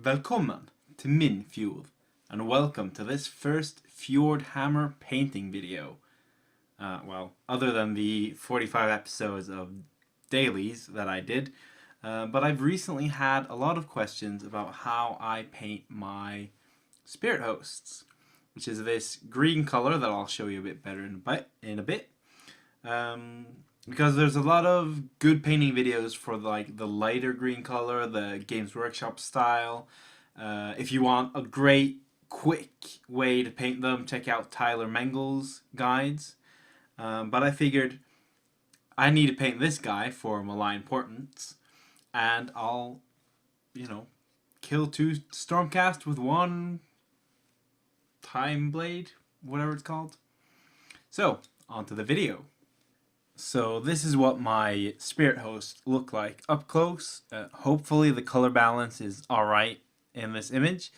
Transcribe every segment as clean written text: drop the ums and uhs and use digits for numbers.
Välkommen till min fjord, and welcome to this first Fjordhammer painting video. Well, other than the 45 episodes of dailies that I did, but I've recently had a lot of questions about how I paint my spirit hosts, which is this green color that I'll show you a bit better in a bit. Because there's a lot of good painting videos for like the lighter green color, the Games Workshop style. If you want a great, quick way to paint them, check out Tyler Mengel's guides. But I figured I need to paint this guy for malign importance, and I'll, kill two Stormcast with one time blade, whatever it's called. So, on to the video. So this is what my spirit host look like up close. Hopefully the color balance is alright in this image.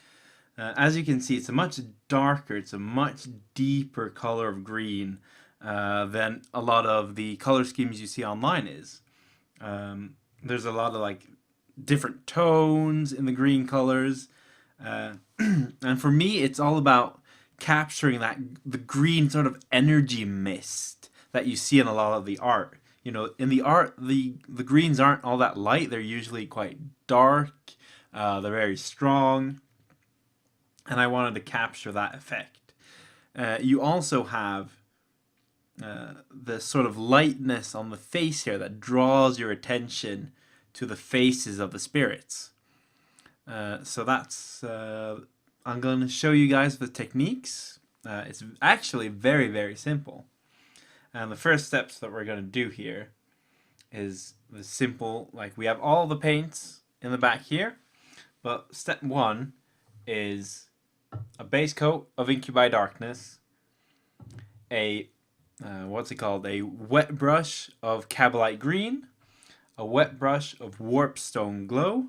As you can see, it's a much darker, it's a much deeper color of green than a lot of the color schemes you see online is. There's a lot of like different tones in the green colors. And for me, it's all about capturing the green sort of energy mist that you see in a lot of the art. In the art, the greens aren't all that light. They're usually quite dark. They're very strong. And I wanted to capture that effect. You also have the sort of lightness on the face here that draws your attention to the faces of the spirits. So that's... I'm going to show you guys the techniques. It's actually very, very simple. And the first steps that we're going to do here is the simple, like we have all the paints in the back here, but step one is a base coat of Incubi Darkness, a wet brush of Cabalite Green, a wet brush of Warpstone Glow,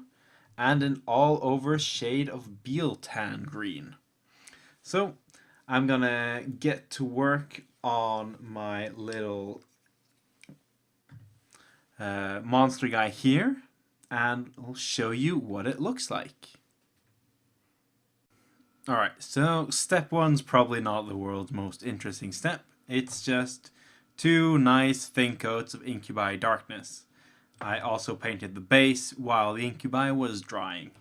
and an all-over shade of Beal Tan Green. So I'm gonna get to work on my little monster guy here, and I'll show you what it looks like. Alright, so step one's probably not the world's most interesting step. It's just two nice thin coats of Incubi Darkness. I also painted the base while the Incubi was drying.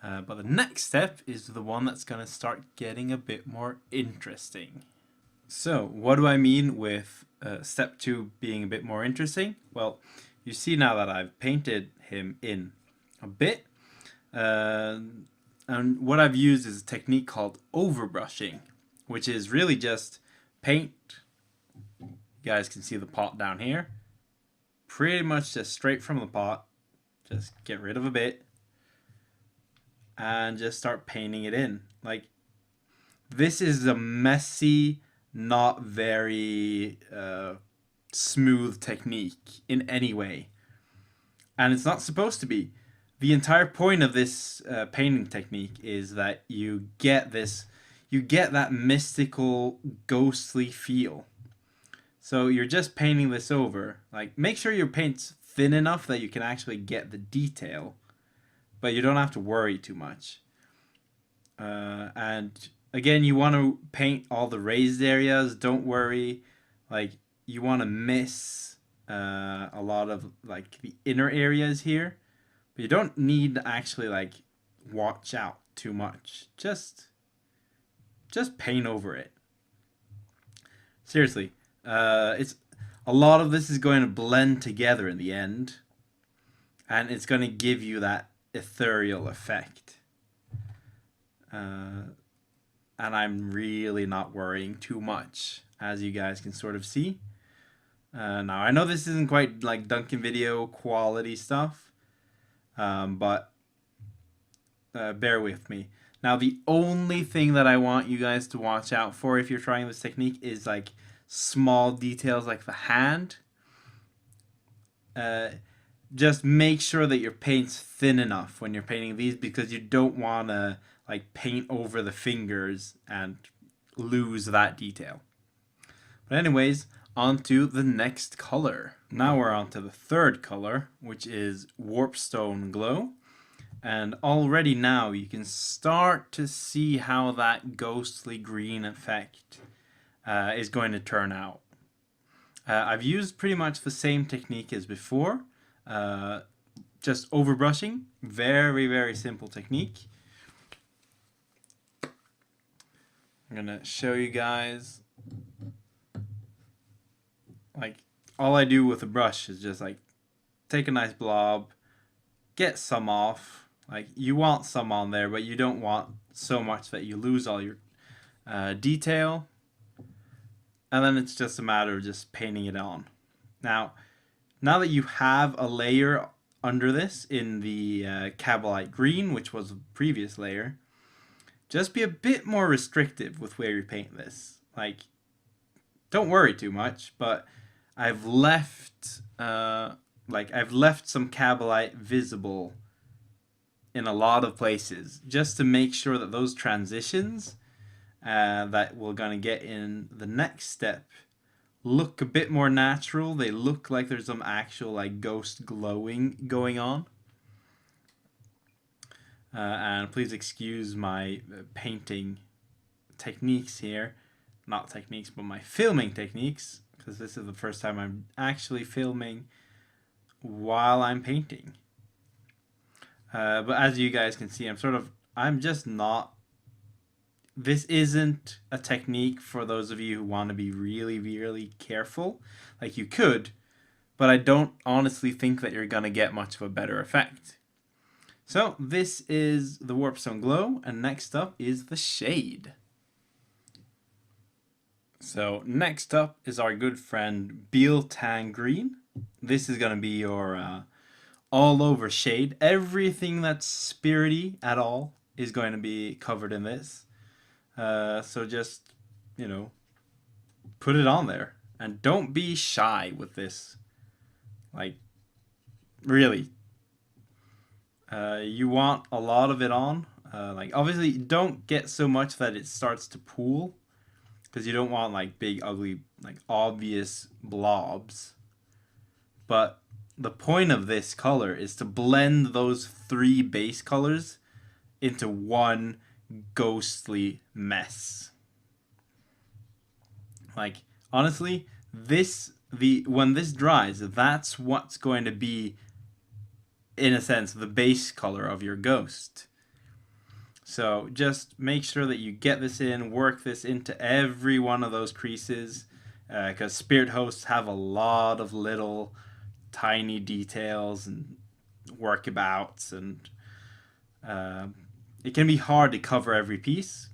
But the next step is the one that's going to start getting a bit more interesting. So, what do I mean with step 2 being a bit more interesting? Well, you see now that I've painted him in a bit. And what I've used is a technique called overbrushing, which is really just paint. You guys can see the pot down here. Pretty much just straight from the pot. Just get rid of a bit. And just start painting it in. Like, this is a messy, not very smooth technique in any way. And it's not supposed to be. The entire point of this painting technique is that you get that mystical, ghostly feel. So you're just painting this over. Like, make sure your paint's thin enough that you can actually get the detail, but you don't have to worry too much. And again, you want to paint all the raised areas. Don't worry. Like, you want to miss a lot of like the inner areas here, but you don't need to actually like watch out too much. Just paint over it. Seriously, it's a lot of this is going to blend together in the end, and it's going to give you that ethereal effect. And I'm really not worrying too much, as you guys can sort of see. Now, I know this isn't quite like Duncan video quality stuff, but bear with me. Now, the only thing that I want you guys to watch out for if you're trying this technique is like small details like the hand. Just make sure that your paint's thin enough when you're painting these, because you don't want to like paint over the fingers and lose that detail. But anyways, on to the next color. Now we're on to the third color, which is Warpstone Glow. And already now you can start to see how that ghostly green effect is going to turn out. I've used pretty much the same technique as before, just overbrushing. Very, very simple technique. I'm gonna show you guys. Like, all I do with a brush is just like take a nice blob, get some off. Like, you want some on there, but you don't want so much that you lose all your detail. And then it's just a matter of just painting it on. Now that you have a layer under this in the Cabalite green, which was the previous layer, just be a bit more restrictive with where you paint this. Like, don't worry too much, but I've left I've left some Cabalite visible in a lot of places just to make sure that those transitions that we're going to get in the next step look a bit more natural. They look like there's some actual like ghost glowing going on. And please excuse my painting techniques here. Not techniques, but my filming techniques, because this is the first time I'm actually filming while I'm painting. But as you guys can see, I'm just not. This isn't a technique for those of you who want to be really, really careful. Like, you could, but I don't honestly think that you're going to get much of a better effect. So this is the Warpstone Glow, and next up is the shade. So next up is our good friend Beal Tang Green. This is going to be your all over shade. Everything that's spirity at all is going to be covered in this. So just, put it on there. And don't be shy with this. Like, really. You want a lot of it on. Like, obviously, don't get so much that it starts to pool. Because you don't want, like, big, ugly, like, obvious blobs. But the point of this color is to blend those three base colors into one ghostly mess. Like, honestly, when this dries, that's what's going to be, in a sense, the base color of your ghost. So just make sure that you get this in, work this into every one of those creases, because spirit hosts have a lot of little tiny details and workabouts, and it can be hard to cover every piece.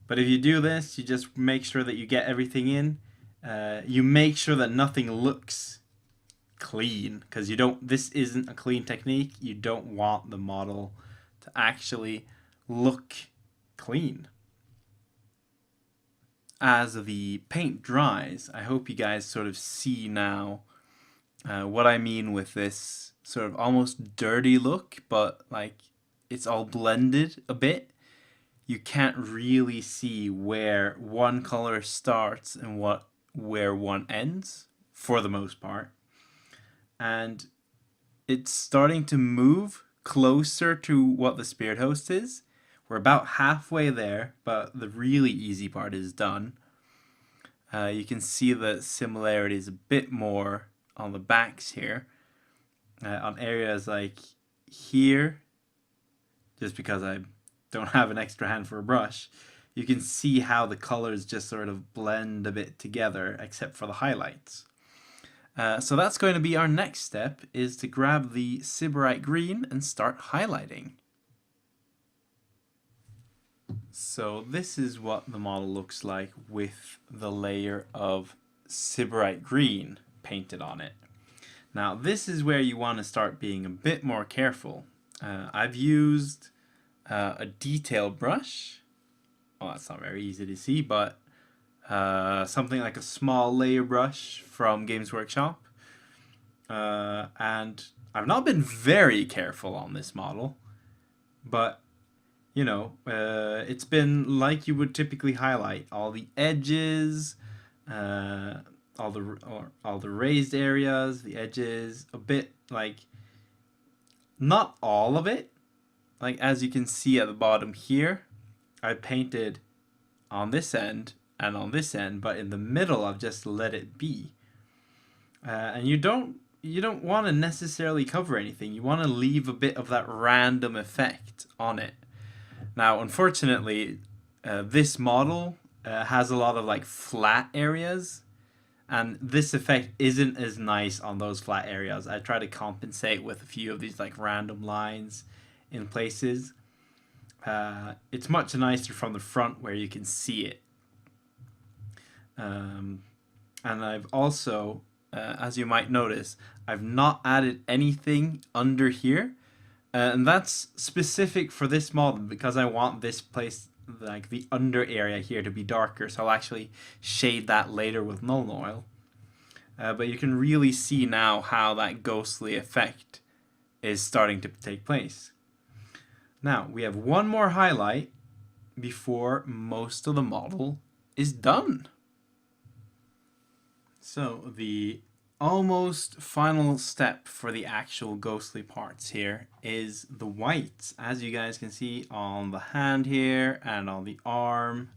But if you do this, you just make sure that you get everything in. You make sure that nothing looks clean, because this isn't a clean technique. You don't want the model to actually look clean. As the paint dries, I hope you guys sort of see now what I mean with this sort of almost dirty look, but like it's all blended a bit. You can't really see where one color starts and where one ends, for the most part. And it's starting to move closer to what the spirit host is. We're about halfway there, but the really easy part is done. You can see the similarities a bit more on the backs here. On areas like here, just because I don't have an extra hand for a brush, you can see how the colors just sort of blend a bit together, except for the highlights. So that's going to be our next step, is to grab the Sybarite green and start highlighting. So this is what the model looks like with the layer of Sybarite green painted on it. Now this is where you want to start being a bit more careful. I've used a detail brush. Well, that's not very easy to see, but something like a small layer brush from Games Workshop. And I've not been very careful on this model, but it's been like you would typically highlight all the edges, all the raised areas, the edges, a bit like Not all of it. Like as you can see at the bottom here, I painted on this end and on this end, but in the middle I've just let it be. And you don't want to necessarily cover anything. You want to leave a bit of that random effect on it. Now, unfortunately, this model has a lot of like flat areas, and this effect isn't as nice on those flat areas. I try to compensate with a few of these like random lines in places. It's much nicer from the front where you can see it. And I've also, as you might notice, I've not added anything under here. And that's specific for this model because I want this place, like the under area here, to be darker. So I'll actually shade that later with Nuln Oil. But you can really see now how that ghostly effect is starting to take place. Now, we have one more highlight before most of the model is done. So the almost final step for the actual ghostly parts here is the whites. As you guys can see on the hand here and on the arm,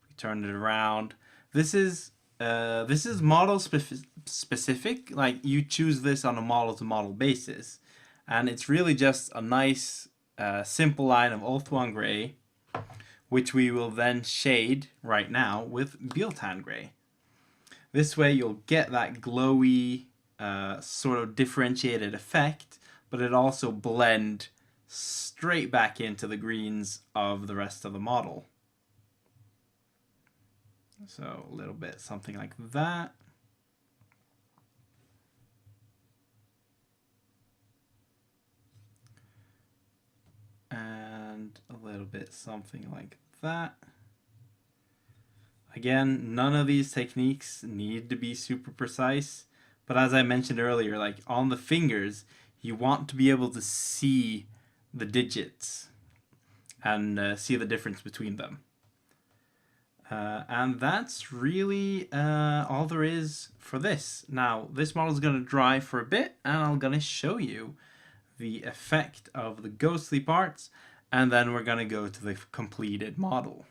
we turn it around. This is model specific. Like you choose this on a model to model basis, and it's really just a nice simple line of Ulthuan gray, which we will then shade right now with Bieltan gray. This way you'll get that glowy sort of differentiated effect, but it also blend straight back into the greens of the rest of the model. So a little bit something like that. And a little bit something like that. Again, none of these techniques need to be super precise, but as I mentioned earlier, like on the fingers, you want to be able to see the digits and see the difference between them. And that's really all there is for this. Now, this model is going to dry for a bit, and I'm going to show you the effect of the ghostly parts, and then we're going to go to the completed model.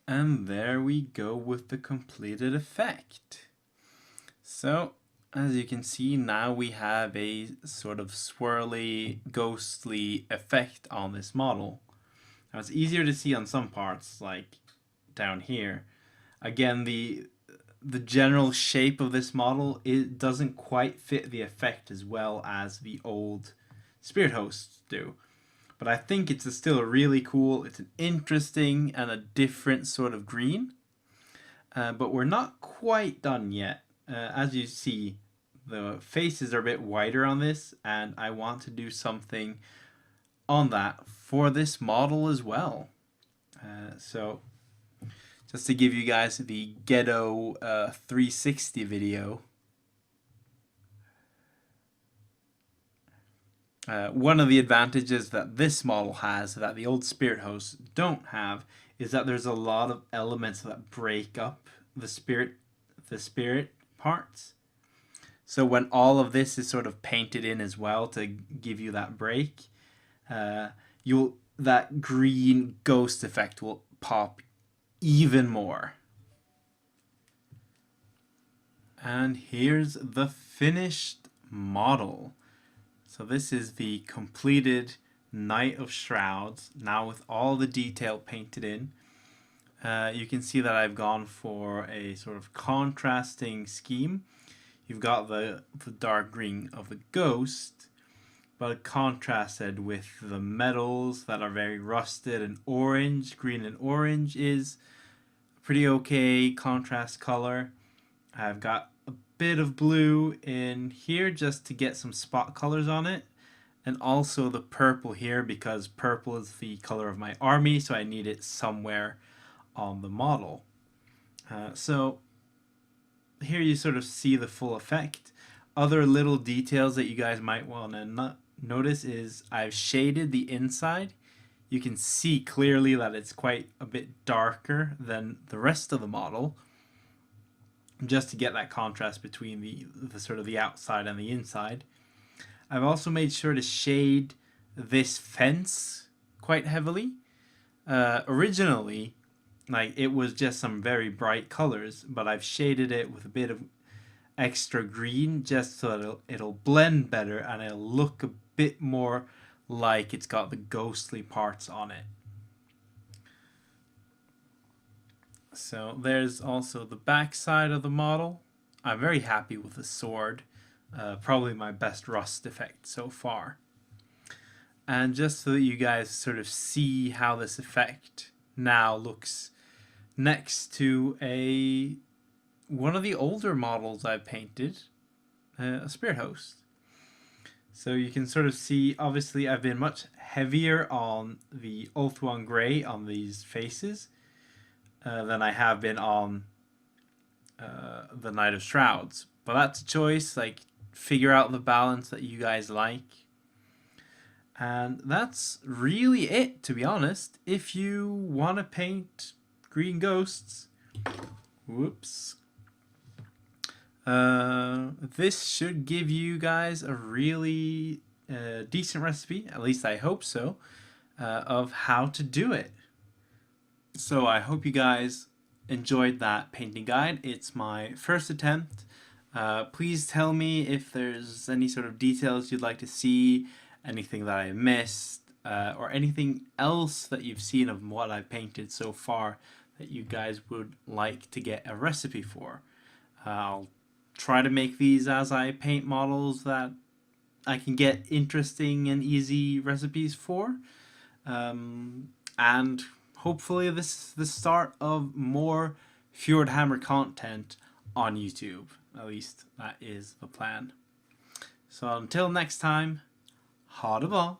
And there we go with the completed effect. So, as you can see, now we have a sort of swirly, ghostly effect on this model. Now it's easier to see on some parts, like down here. Again, the general shape of this model, it doesn't quite fit the effect as well as the old Spirit Hosts do. But I think it's still really cool. It's an interesting and a different sort of green. But we're not quite done yet. As you see, the faces are a bit wider on this, and I want to do something on that for this model as well. So just to give you guys the Ghetto 360 video. One of the advantages that this model has that the old Spirit Hosts don't have is that there's a lot of elements that break up the spirit parts. So when all of this is sort of painted in as well to give you that break, that green ghost effect will pop even more. And here's the finished model. So this is the completed Knight of Shrouds, now with all the detail painted in. You can see that I've gone for a sort of contrasting scheme. You've got the dark green of the ghost, but contrasted with the metals that are very rusted and orange. Green and orange is a pretty okay contrast color. I've got a bit of blue in here just to get some spot colors on it, and also the purple here because purple is the color of my army, so I need it somewhere on the model. So here you sort of see the full effect. Other little details that you guys might want to notice is I've shaded the inside. You can see clearly that it's quite a bit darker than the rest of the model, just to get that contrast between the sort of the outside and the inside. I've also made sure to shade this fence quite heavily. Originally, like, it was just some very bright colors, but I've shaded it with a bit of extra green just so that it'll blend better and it'll look a bit more like it's got the ghostly parts on it. So there's also the back side of the model. I'm very happy with the sword. Probably my best rust effect so far. And just so that you guys sort of see how this effect now looks next to one of the older models I've painted, a Spirit Host. So you can sort of see, obviously I've been much heavier on the Ulthuan Grey on these faces than I have been on the Knight of Shrouds. But that's a choice, like, figure out the balance that you guys like. And that's really it, to be honest. If you want to paint green ghosts, whoops, this should give you guys a really decent recipe, at least I hope so, of how to do it. So I hope you guys enjoyed that painting guide. It's my first attempt. Please tell me if there's any sort of details you'd like to see, anything that I missed, or anything else that you've seen of what I've painted so far that you guys would like to get a recipe for. I'll try to make these as I paint models that I can get interesting and easy recipes for. And hopefully this is the start of more Fjordhammer content on YouTube. At least that is the plan. So until next time, ha det bra!